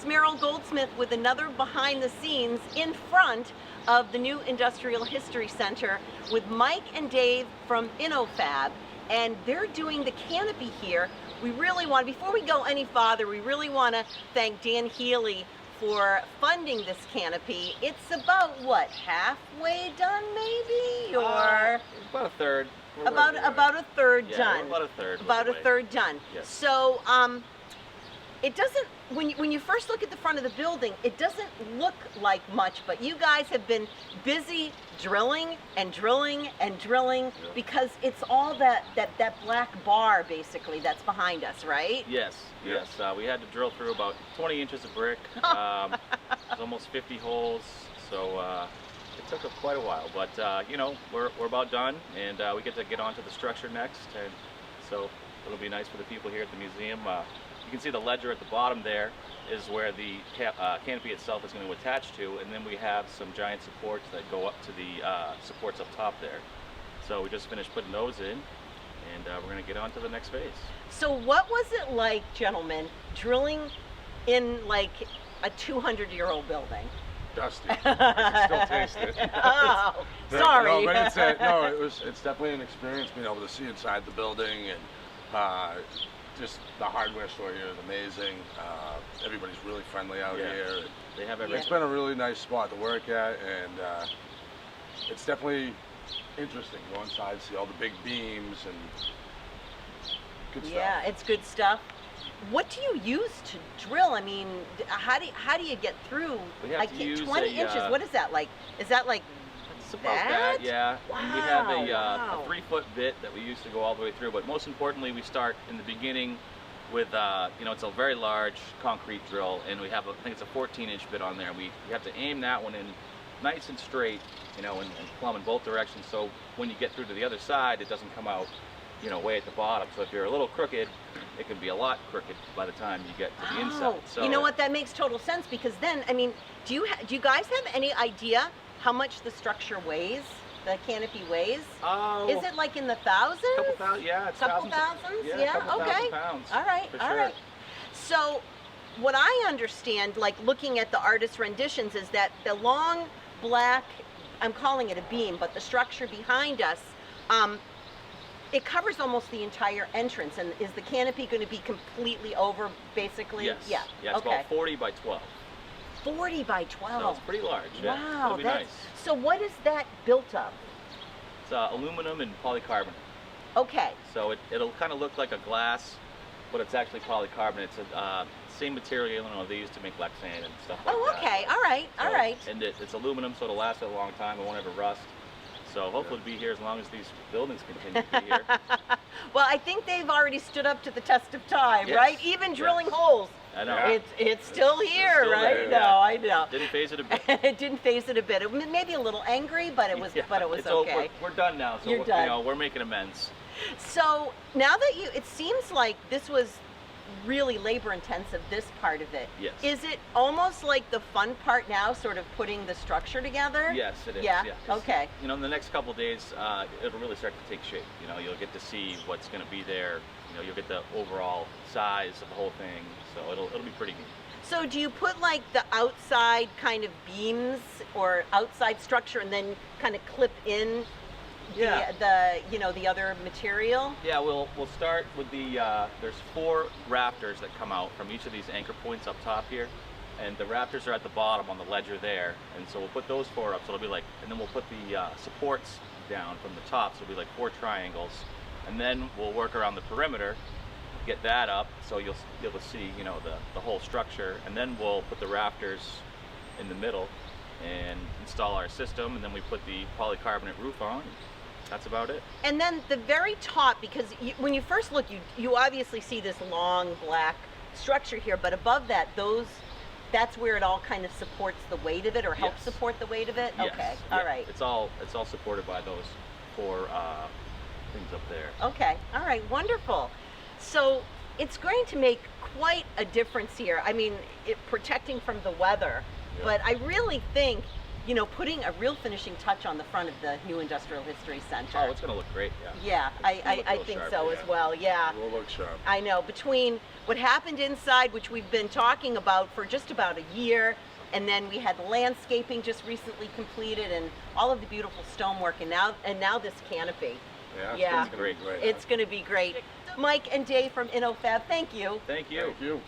it's Meryl Goldsmith with another behind the scenes in front of the new Industrial History Center with Mike and Dave from InnoFab, and they're doing the canopy here. We really want, before we go any farther, we really want to thank Dan Healy for funding this canopy. It's about, what, halfway done maybe, or? About a third. About a third done. About a third. About a third done. Yes. So it doesn't, when you first look at the front of the building, it doesn't look like much, but you guys have been busy drilling and drilling and drilling, because it's all that black bar basically that's behind us, right? Yes, yes. We had to drill through about 20 inches of brick. There's almost 50 holes, so it took up quite a while, but you know, we're about done, and we get onto the structure next, and so it'll be nice for the people here at the museum. You can see the ledger at the bottom there is where the canopy itself is going to attach to, and then we have some giant supports that go up to the supports up top there. So we just finished putting those in, and we're going to get on to the next phase. So what was it like, gentlemen, drilling in like a 200-year-old building? Dusty. I can still taste it. Oh, sorry. No, but it's definitely an experience being able to see inside the building, and just the hardware store here is amazing. Everybody's really friendly out here. They have everything. It's been a really nice spot to work at, and it's definitely interesting. Go inside, see all the big beams, and good stuff. Yeah, it's good stuff. What do you use to drill? I mean, how do you get through? We have to use 20 inches. What is that like? Is that like it's about that? Yeah. Wow, And we have a 3-foot bit that we use to go all the way through. But most importantly, we start in the beginning with you know, it's a very large concrete drill, and we have I think it's a 14-inch bit on there. And we have to aim that one in nice and straight, you know, and plumb in both directions. So when you get through to the other side, it doesn't come out, you know, way at the bottom. So if you're a little crooked, it can be a lot crooked by the time you get to the inside. So you know what? That makes total sense, because then, I mean, do you guys have any idea how much the structure weighs? The canopy weighs? Oh. Is it like in the thousands? Couple thousand, yeah. It's couple thousands. thousands? Yeah, couple okay. thousand pounds. All right, for all sure. right. So what I understand, like looking at the artist renditions, is that the long black, I'm calling it a beam, but the structure behind us, it covers almost the entire entrance. And is the canopy going to be completely over, basically? Yes. Yeah. Yeah, it's about 40 by 12. 40 by 12. So it's pretty large. Yeah. Wow. It'll be nice. So what is that built of? It's aluminum and polycarbonate. Okay. So it'll kind of look like a glass, but it's actually polycarbonate. It's a same material, you know, they use to make Lexan and stuff like that. Oh, okay. All right. So, all right. And it's aluminum, so it'll last a long time. It won't ever rust. So hopefully it'll be here as long as these buildings continue to be here. Well, I think they've already stood up to the test of time, Yes. right? Even drilling holes. I know. It's still here, still right? there, No, yeah. I know. Didn't phase it a bit. It didn't phase it a bit. It may be a little angry, but it was It's okay. We're done now, so You're done. You know, we're making amends. So now that it seems like this was really labor intensive, this part of it. Yes. Is it almost like the fun part now, sort of putting the structure together? Yes, it is. Yeah. 'Cause, Okay. You know, in the next couple of days, it'll really start to take shape. You know, you'll get to see what's going to be there. You know, you'll get the overall size of the whole thing. So it'll be pretty neat. So do you put like the outside kind of beams or outside structure and then kind of clip in the other material? Yeah, we'll start with the there's 4 rafters that come out from each of these anchor points up top here, and the rafters are at the bottom on the ledger there, and so we'll put those 4 up. So it'll be like, and then we'll put the supports down from the top, so it'll be like 4 triangles, and then we'll work around the perimeter, get that up, so you'll be able to see, you know, the whole structure, and then we'll put the rafters in the middle and install our system, and then we put the polycarbonate roof on. That's about it. And then the very top, because when you first look, you obviously see this long black structure here, but above that, that's where it all kind of supports the weight of it, or helps support the weight of it? Yes. Okay, Yeah. all right. It's all supported by those 4 things up there. Okay, all right, wonderful. So it's going to make quite a difference here. I mean, protecting from the weather, but I really think you know, putting a real finishing touch on the front of the new Industrial History Center. Oh, it's going to look great, yeah. Yeah, I real think sharp, so yeah. as well, yeah. It will look sharp. I know, between what happened inside, which we've been talking about for just about a year, and then we had the landscaping just recently completed, and all of the beautiful stonework, and now this canopy. Yeah, Yeah. it's gonna be great. It's going to be great. Mike and Dave from InnoFab, thank you. Thank you. Thank you.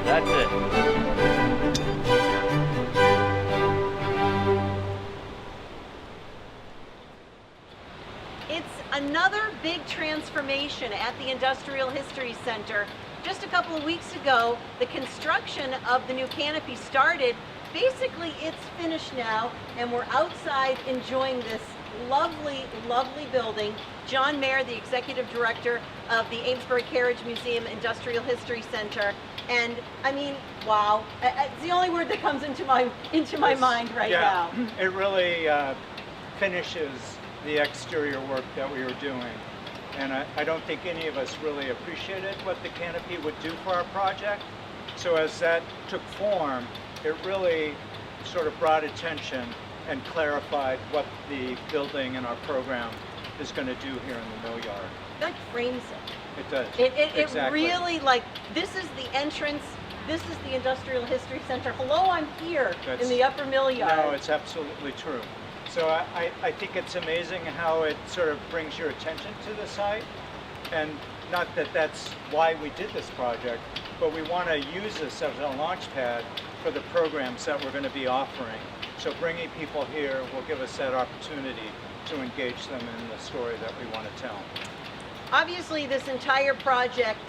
That's it. It's another big transformation at the Industrial History Center. Just a couple of weeks ago, the construction of the new canopy started. Basically, it's finished now, and we're outside enjoying this lovely, lovely building. John Mayer, the executive director of the Amesbury Carriage Museum Industrial History Center. And I mean, wow, it's the only word that comes into my mind right now. It really finishes the exterior work that we were doing. And I don't think any of us really appreciated what the canopy would do for our project. So as that took form, it really sort of brought attention and clarified what the building and our program is going to do here in the mill yard. That frames it. It does. It Exactly. really, like, this is the entrance, this is the Industrial History Center. Hello, I'm here in the upper mill yard. No, it's absolutely true. So I think it's amazing how it sort of brings your attention to the site. And not that that's why we did this project, but we want to use this as a launch pad for the programs that we're going to be offering. So bringing people here will give us that opportunity to engage them in the story that we want to tell. Obviously, this entire project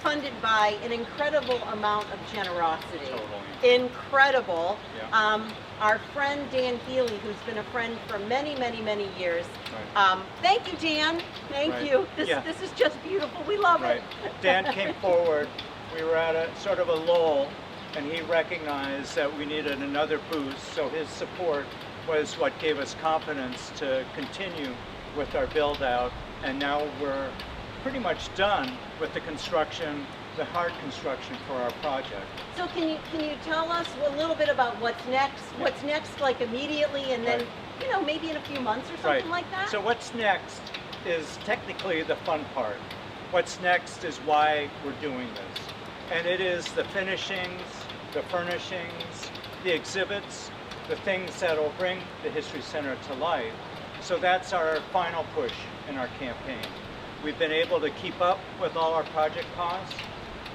funded by an incredible amount of generosity. Totally. Incredible. Yeah. Our friend Dan Healy, who's been a friend for many, many, many years. Right. Thank you, Dan. Thank Right. you. Yeah. This is just beautiful. We love Right. it. Dan came forward. We were at a sort of a lull, and he recognized that we needed another boost. So his support was what gave us confidence to continue with our build out. And now we're pretty much done with the construction, the hard construction for our project. So can you tell us a little bit about what's next? Yeah. What's next, like immediately, and then Right. maybe in a few months or something like that? So what's next is technically the fun part. What's next is why we're doing this. And it is the finishings, the furnishings, the exhibits, the things that will bring the History Center to life. So that's our final push in our campaign. We've been able to keep up with all our project costs.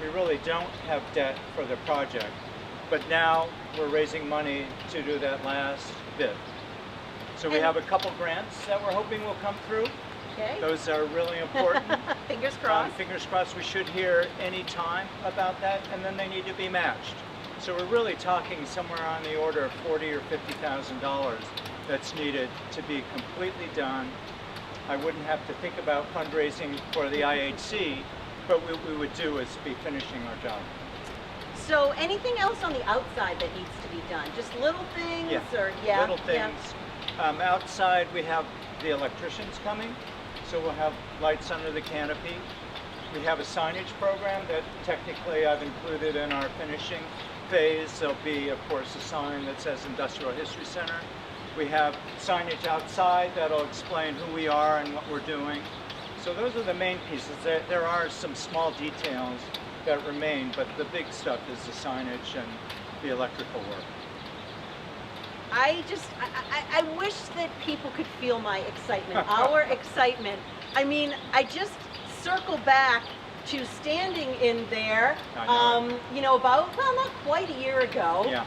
We really don't have debt for the project, but now we're raising money to do that last bit. So we have a couple grants that we're hoping will come through. Okay. Those are really important. Fingers crossed. Fingers crossed we should hear any time about that, and then they need to be matched. So we're really talking somewhere on the order of $40,000 or $50,000 that's needed to be completely done. I wouldn't have to think about fundraising for the IHC, but what we would do is be finishing our job. So anything else on the outside that needs to be done? Just little things, or Little things. Outside we have the electricians coming, so we'll have lights under the canopy. We have a signage program that technically I've included in our finishing phase. There'll be, of course, a sign that says Industrial History Center. We have signage outside that'll explain who we are and what we're doing. So those are the main pieces. There are some small details that remain, but the big stuff is the signage and the electrical work. I wish that people could feel my excitement, our excitement. I mean, I just circle back to standing in there, about, well, not quite a year ago,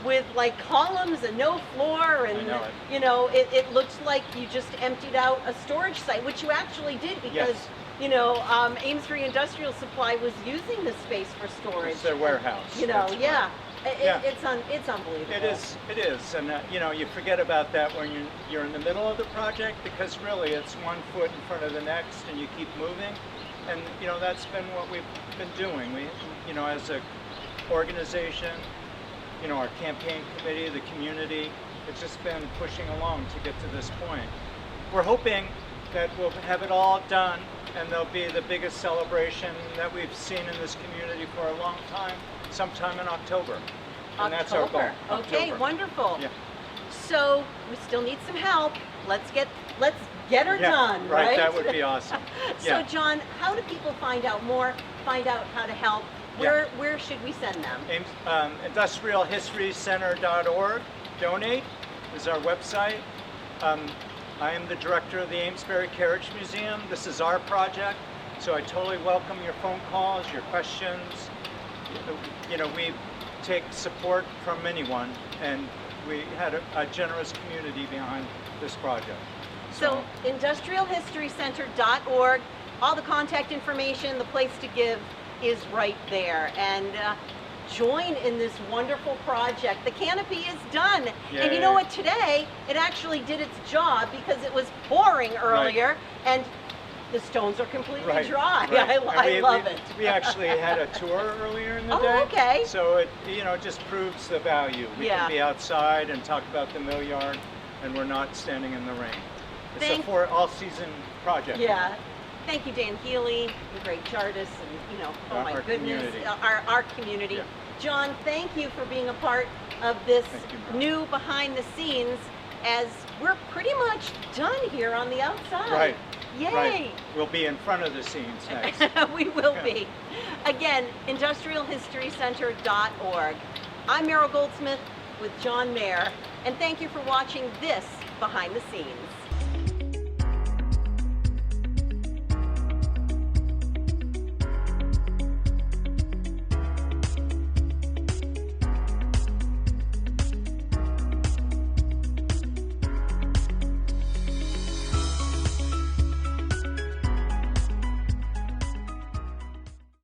with like columns and no floor, and it looks like you just emptied out a storage site, which you actually did, because Amesbury Industrial Supply was using this space for storage. It's their warehouse. It's unbelievable. It is, and you forget about that when you're in the middle of the project, because really it's one foot in front of the next, and you keep moving. And that's been what we've been doing. We, as an organization, our campaign committee, the community, it's just been pushing along to get to this point. We're hoping that we'll have it all done, and there'll be the biggest celebration that we've seen in this community for a long time, sometime in October. And that's our goal. Okay, October. Wonderful. Yeah. So we still need some help. Let's get her done, right? That would be awesome. So John, how do people find out more, find out how to help? Where should we send them? IndustrialHistoryCenter.org. Donate is our website. I am the director of the Amesbury Carriage Museum. This is our project, so I totally welcome your phone calls, your questions. you know, we take support from anyone, and we had a generous community behind this project. So industrialhistorycenter.org, all the contact information, the place to give is right there. And join in this wonderful project. The canopy is done. And you know Yay. what, today it actually did its job because it was pouring earlier and the stones are completely dry. Right. I love it. We actually had a tour earlier in the Oh, day. okay. So it, you know, just proves the value. We Yeah. can be outside and talk about the mill yard, and we're not standing in the rain. It's Thank- a for all-season project. Yeah. Thank you, Dan Healy, the great Chartis, and you know, oh my Our goodness, community. our community. Yeah. John, thank you for being a part of this Thank you, Mel. new behind the scenes as we're pretty much done here on the outside. Right. Yay! Right. We'll be in front of the scenes next. We will be. Again, industrialhistorycenter.org. I'm Meryl Goldsmith with John Mayer, and thank you for watching this Behind the Scenes.